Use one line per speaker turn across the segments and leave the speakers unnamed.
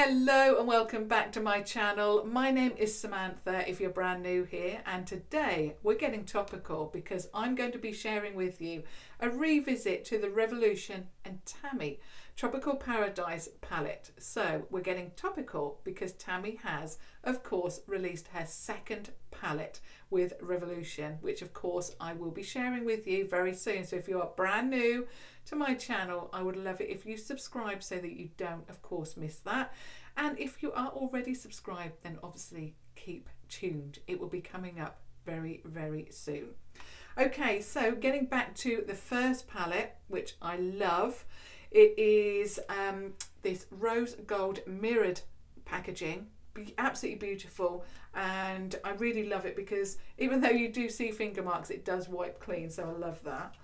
Hello and welcome back to my channel. My name is Samantha if you're brand new here, and today we're getting topical because I'm going to be sharing with you a revisit to the Revolution and Tammi Tropical Paradise palette. So we're getting topical because Tammi has of course released her second palette with Revolution, which of course I will be sharing with you very soon. So if you are brand new to my channel, I would love it if you subscribe so that you don't of course miss that. And if you are already subscribed, then obviously keep tuned. It will be coming up very, very soon. Okay, so getting back to the first palette, which I love, it is this rose gold mirrored packaging. Absolutely beautiful, and I really love it because even though you do see finger marks, it does wipe clean, so I love that.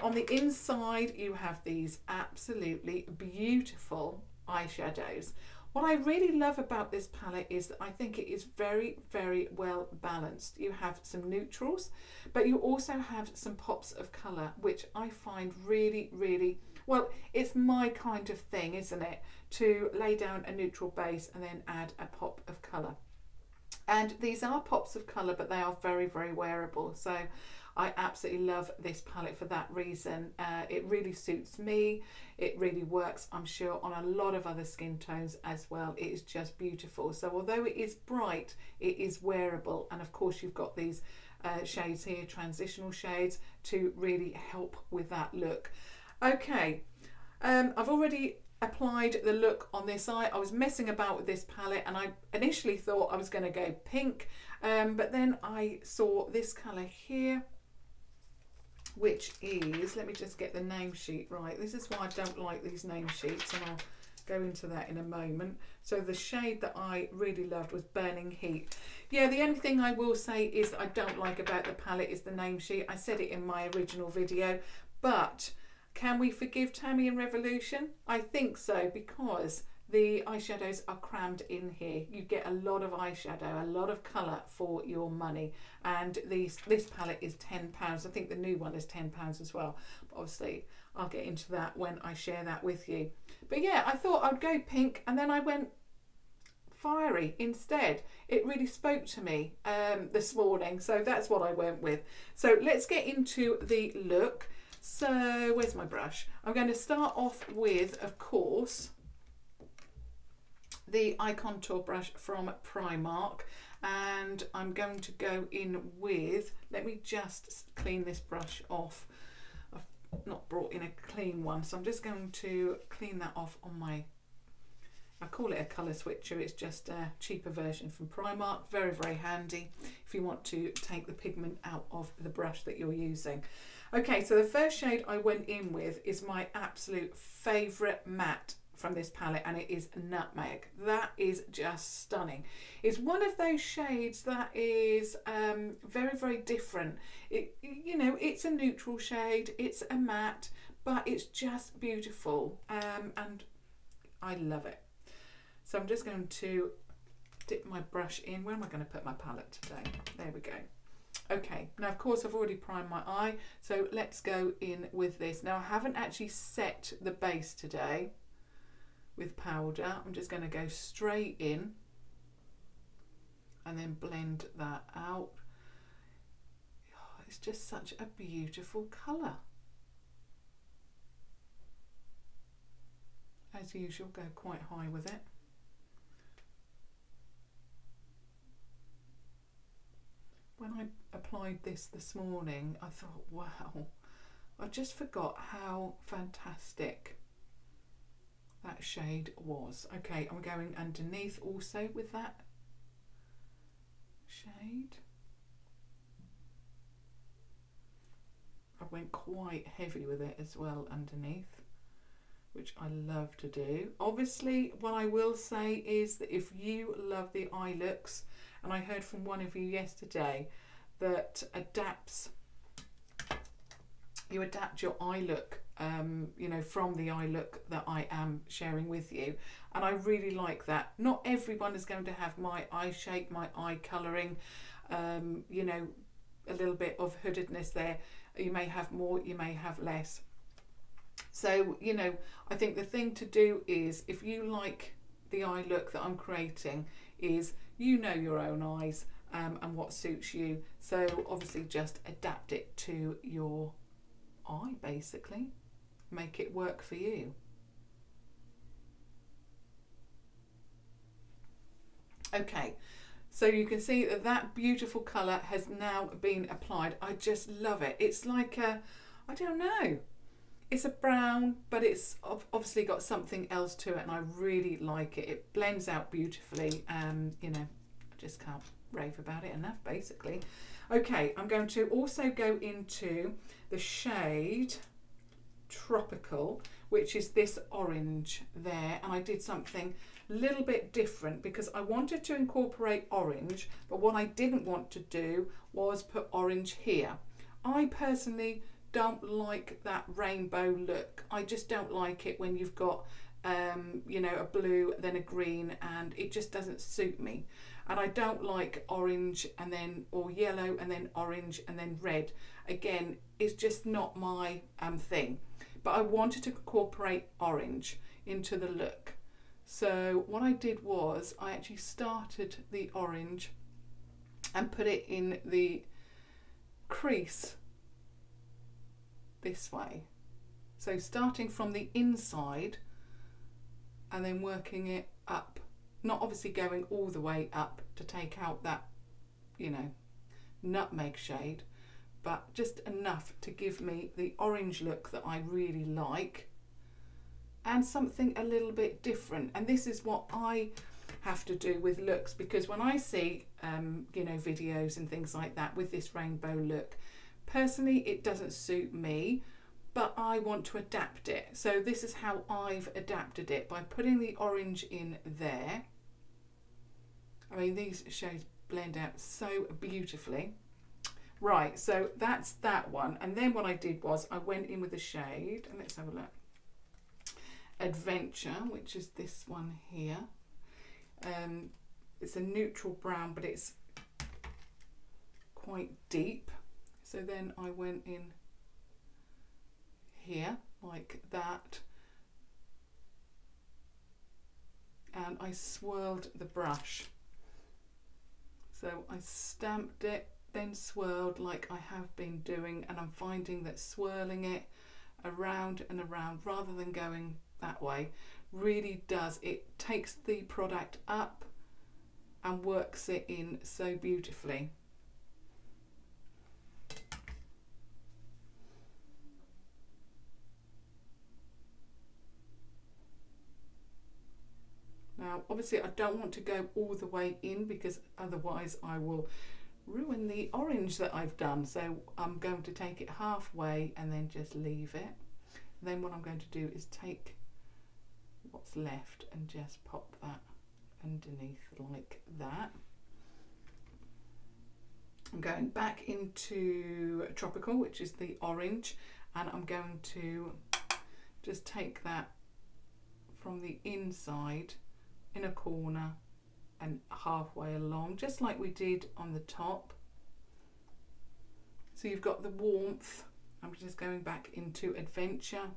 On the inside you have these absolutely beautiful eyeshadows. What I really love about this palette is that I think it is very, very well balanced. You have some neutrals, but you also have some pops of colour, which I find really, really, well, it's my kind of thing, isn't it? To lay down a neutral base and then add a pop of colour. And these are pops of colour, but they are very, very wearable. So I absolutely love this palette for that reason. It really suits me. It really works, I'm sure, on a lot of other skin tones as well. It is just beautiful. So although it is bright, it is wearable. And of course you've got these shades here, transitional shades, to really help with that look. Okay, I've already applied the look on this eye. I was messing about with this palette and I initially thought I was going to go pink, but then I saw this colour here, which is, let me just get the name sheet right. This is why I don't like these name sheets, and I'll go into that in a moment. So the shade that I really loved was Burning Heat. Yeah, the only thing I will say is that I don't like about the palette is the name sheet. I said it in my original video, but can we forgive Tammi and Revolution? I think so, because the eyeshadows are crammed in here. You get a lot of eyeshadow, a lot of colour for your money. And this palette is £10. I think the new one is £10 as well. But obviously, I'll get into that when I share that with you. But yeah, I thought I'd go pink, and then I went fiery instead. It really spoke to me this morning, so that's what I went with. So let's get into the look. So where's my brush? I'm going to start off with, of course, the eye contour brush from Primark, and I'm going to go in with, let me just clean this brush off. I've not brought in a clean one, so I'm just going to clean that off on my, I call it a colour switcher. It's just a cheaper version from Primark. Very, very handy if you want to take the pigment out of the brush that you're using. Okay, so the first shade I went in with is my absolute favourite matte from this palette, and it is Nutmeg. That is just stunning. It's one of those shades that is very, very different. You know, it's a neutral shade, it's a matte, but it's just beautiful, and I love it. So I'm just going to dip my brush in. Where am I going to put my palette today? There we go. Okay, now of course I've already primed my eye, so let's go in with this. Now I haven't actually set the base today with powder. I'm just going to go straight in and then blend that out. Oh, it's just such a beautiful colour. As usual, go quite high with it. When I applied this morning, I thought, wow, I just forgot how fantastic that shade was. Okay, I'm going underneath also with that shade. I went quite heavy with it as well underneath, which I love to do. Obviously, what I will say is that if you love the eye looks, and I heard from one of you yesterday that you adapt your eye look, you know, from the eye look that I am sharing with you, and I really like that. Not everyone is going to have my eye shape, my eye colouring, you know, a little bit of hoodedness there. You may have more, you may have less. So, you know, I think the thing to do is, if you like the eye look that I'm creating is, you know your own eyes and what suits you. So obviously just adapt it to your eye, basically. Make it work for you. Okay, so you can see that that beautiful colour has now been applied. I just love it. It's like a, I don't know, it's a brown, but it's obviously got something else to it, and I really like it. It blends out beautifully. You know, I just can't rave about it enough, basically. Okay, I'm going to also go into the shade Tropical, which is this orange there, and I did something a little bit different because I wanted to incorporate orange, but what I didn't want to do was put orange here. I personally don't like that rainbow look. I just don't like it when you've got you know, a blue then a green, and it just doesn't suit me. And I don't like orange and then, or yellow and then orange and then red. Again, it's just not my thing. But I wanted to incorporate orange into the look. So what I did was I actually started the orange and put it in the crease this way. So starting from the inside and then working it up. Not obviously going all the way up to take out that, you know, nutmeg shade, but just enough to give me the orange look that I really like, and something a little bit different. And this is what I have to do with looks, because when I see you know, videos and things like that with this rainbow look, personally it doesn't suit me, but I want to adapt it. So this is how I've adapted it, by putting the orange in there. I mean, these shades blend out so beautifully. Right, so that's that one. And then what I did was I went in with a shade, and let's have a look. Adventure, which is this one here. It's a neutral brown, but it's quite deep. So then I went in here like that, and I swirled the brush. So I stamped it, then swirled like I have been doing, and I'm finding that swirling it around and around rather than going that way really does, it takes the product up and works it in so beautifully. Now obviously I don't want to go all the way in, because otherwise I will ruin the orange that I've done. So I'm going to take it halfway and then just leave it. Then what I'm going to do is take what's left and just pop that underneath like that. I'm going back into Tropical, which is the orange, and I'm going to just take that from the inside in a corner and halfway along, just like we did on the top. So you've got the warmth. I'm just going back into Adventure,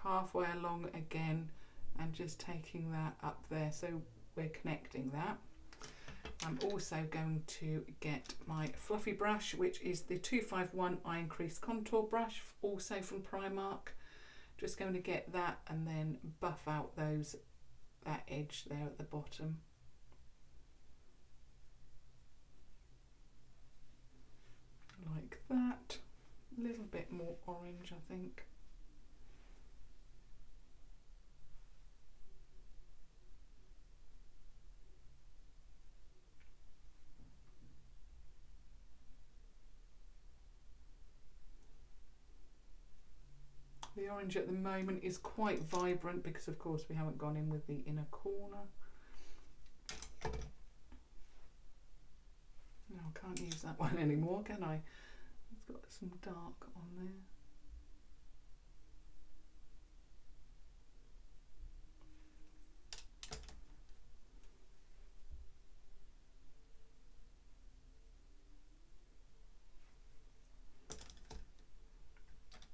halfway along again, and just taking that up there, so we're connecting that. I'm also going to get my fluffy brush, which is the 251 Iron Crease Contour Brush, also from Primark. Just going to get that and then buff out that edge there at the bottom. Like that. A little bit more orange, I think. The orange at the moment is quite vibrant because of course we haven't gone in with the inner corner. No, I can't use that one anymore, can I? It's got some dark on there.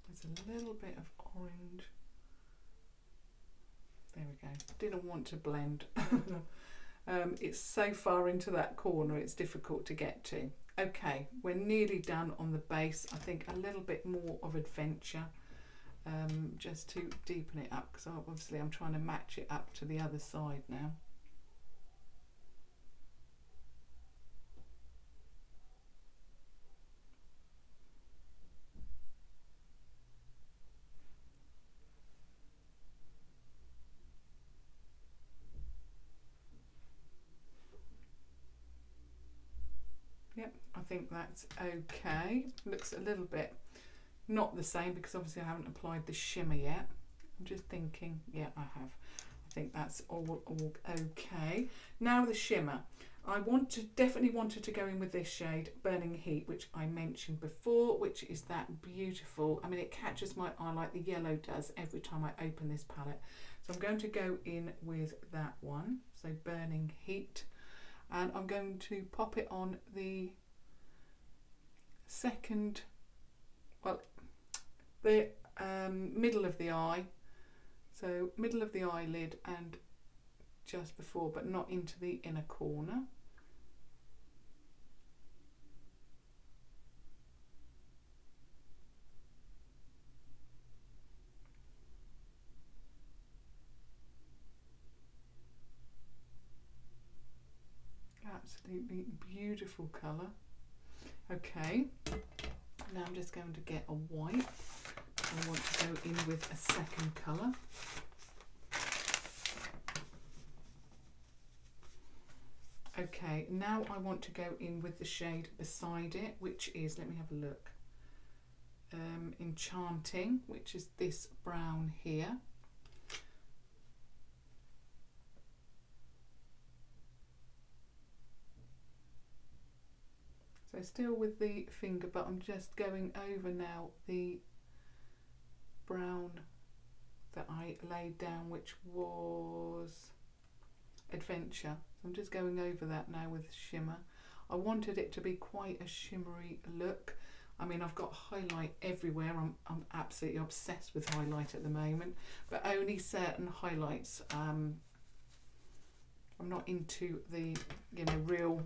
There's a little bit of orange There we go. Didn't want to blend. It's so far into that corner, it's difficult to get to. Okay, we're nearly done on the base. I think a little bit more of adventure, just to deepen it up, because obviously I'm trying to match it up to the other side now. Yep, I think that's okay. Looks a little bit not the same because obviously I haven't applied the shimmer yet. I'm just thinking, yeah, I have. I think that's all okay. Now the shimmer. I definitely wanted to go in with this shade, Burning Heat, which I mentioned before, which is that beautiful. I mean, it catches my eye like the yellow does every time I open this palette. So I'm going to go in with that one. So Burning Heat. And I'm going to pop it on the second, well, the middle of the eye, so middle of the eyelid and just before, but not into the inner corner. Absolutely beautiful colour. Okay, now I'm just going to get a white. I want to go in with a second colour. Okay, now I want to go in with the shade beside it, which is, let me have a look, Enchanting, which is this brown here. So still with the finger, but I'm just going over now the brown that I laid down, which was Adventure. So I'm just going over that now with shimmer. I wanted it to be quite a shimmery look. I mean, I've got highlight everywhere. I'm absolutely obsessed with highlight at the moment, but only certain highlights. I'm not into the, you know, real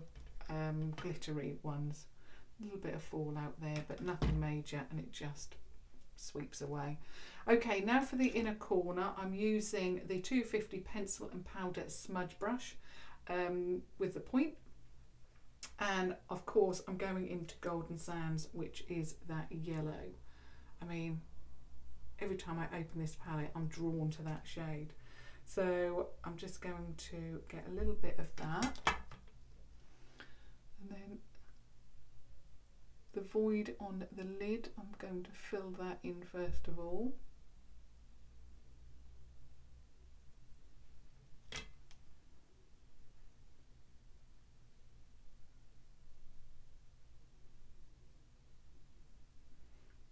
glittery ones. A little bit of fallout there, but nothing major, and it just sweeps away. Okay, now for the inner corner, I'm using the 250 pencil and powder smudge brush with the point, and of course I'm going into Golden Sands, which is that yellow. I mean, every time I open this palette I'm drawn to that shade, so I'm just going to get a little bit of that. And then the void on the lid, I'm going to fill that in first of all.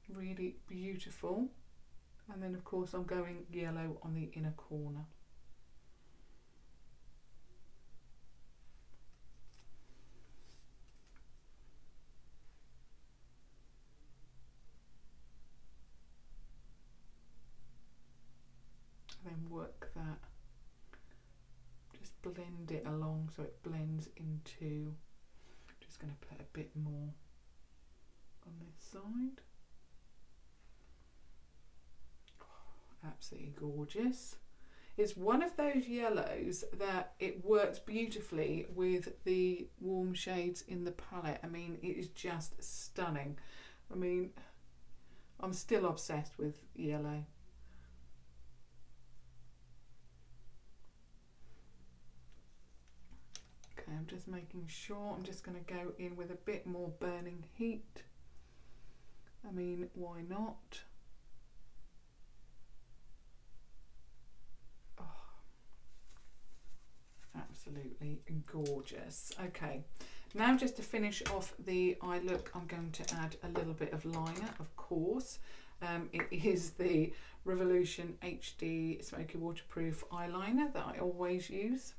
Really beautiful. And then of course I'm going yellow on the inner corner. Then work that, just blend it along so it blends into, just going to put a bit more on this side. Oh, absolutely gorgeous. It's one of those yellows that it works beautifully with the warm shades in the palette. I mean, it is just stunning. I mean, I'm still obsessed with yellow. I'm just making sure. I'm just going to go in with a bit more Burning Heat. I mean, why not? Oh, absolutely gorgeous. Okay, now just to finish off the eye look, I'm going to add a little bit of liner, of course. It is the Revolution HD Smoky Waterproof eyeliner that I always use.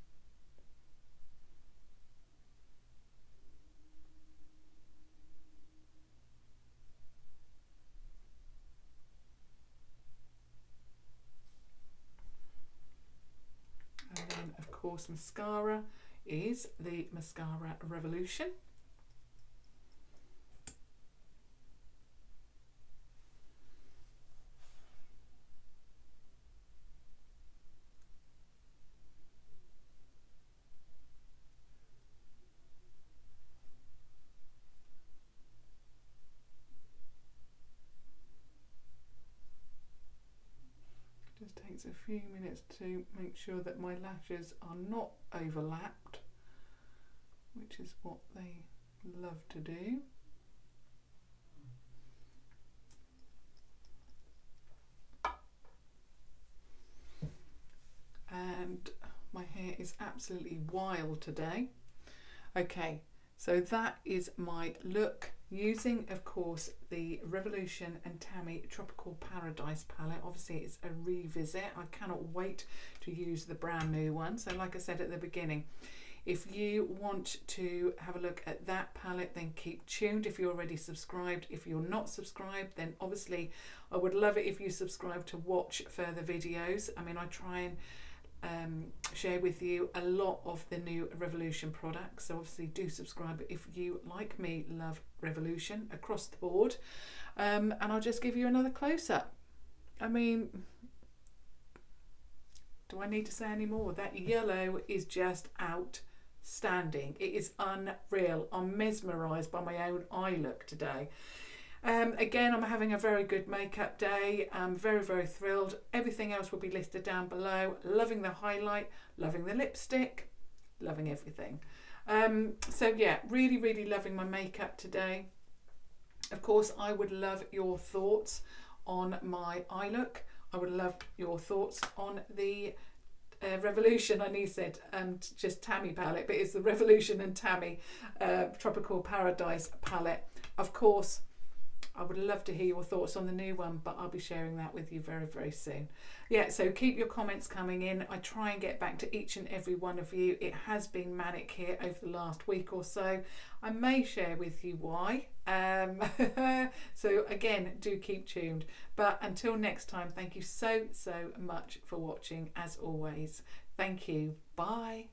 course mascara is the Mascara Revolution. Just takes a few minutes to make sure that my lashes are not overlapped, which is what they love to do. And my hair is absolutely wild today. Okay, so that is my look, using of course the Revolution and Tammi Tropical Paradise palette. Obviously it's a revisit. I cannot wait to use the brand new one. So like I said at the beginning, if you want to have a look at that palette, then keep tuned if you're already subscribed. If you're not subscribed, then obviously I would love it if you subscribe to watch further videos. I mean, I try and share with you a lot of the new Revolution products, so obviously do subscribe if you, like me, love Revolution across the board. And I'll just give you another close-up. I mean, do I need to say any more? That yellow is just outstanding. It is unreal. I'm mesmerised by my own eye look today. Again, I'm having a very good makeup day. I'm very, very thrilled. Everything else will be listed down below. Loving the highlight, loving the lipstick, loving everything. So yeah, really, really loving my makeup today. Of course, I would love your thoughts on my eye look. I would love your thoughts on the Revolution, I nearly said just Tammi palette, but it's the Revolution and Tammi Tropical Paradise palette. Of course, I would love to hear your thoughts on the new one, but I'll be sharing that with you very, very soon. Yeah, so keep your comments coming in. I try and get back to each and every one of you. It has been manic here over the last week or so. I may share with you why. So again, do keep tuned. But until next time, thank you so, so much for watching as always. Thank you. Bye.